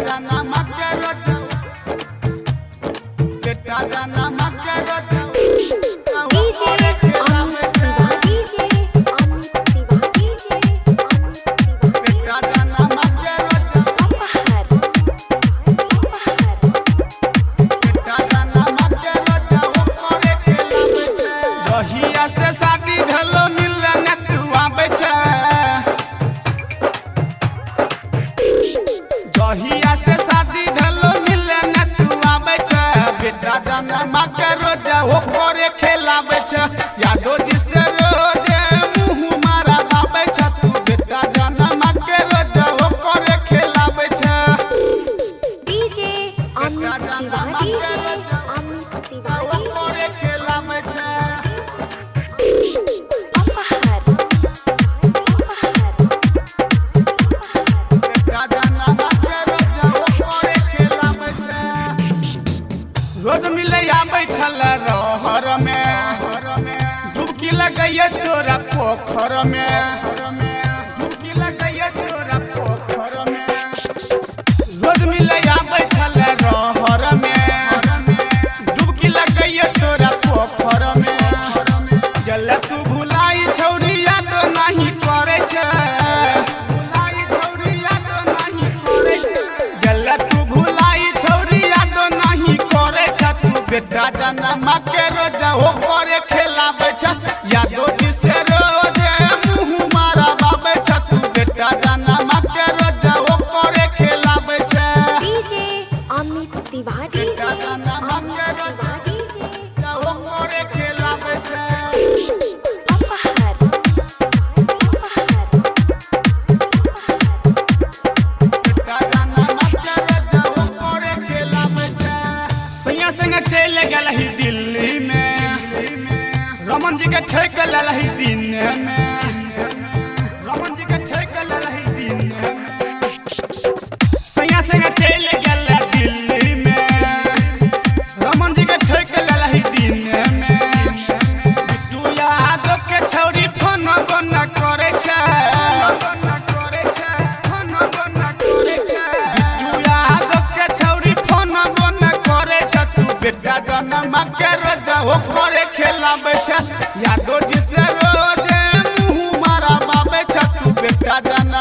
जाना मके रोज बेटा जाना मके रोज जहिया से शादी भेलो मिले न तू आबे छ बेटा जाना मके रोज हो करे खेलाबे छ यादो जी से रोज मुंह मारा बाबे छ तू बेटा जाना मके रोज हो करे खेलाबे छ डीजे अमित तिवारी हो करे खेलाबे छ रोज मिले आबै छल रहर में डुबकी लगैया तोरा पोखर में डुबकी लगैया तोरा पोखर में रोज मिले आबै छल रहर में डुबकी लगैया तोरा पोखर में जल तू भुलाई छौरी याद नहीं करे छै भुलाई छौरी याद नहीं करे छै जल तू भुलाई छौरी याद नहीं करे बेटा जाना मके रोज हो करे खेलाबे छ यादो जी से रोज मुंह मारा बाबे छ तू बेटा जाना मके रोज हो करे खेलाबे छ डीजे अमित तिवारी बेटा जाना मके रोज हो करे खेलाबे छ संग चल गल ही दिल्ली में रमन जी के ठेक ललही दिन में रमन जी के ठेक ललही दिन में सैया संग चल गल दिल्ली में रमन जी के ठेक ललही दिन में तू याद के छौरी फोन बन करे छै बेटा जाना मके रोज हो करे खेलाबे छ यादो जी से रोज मुंह मारा बाबे छ तू बेटा जाना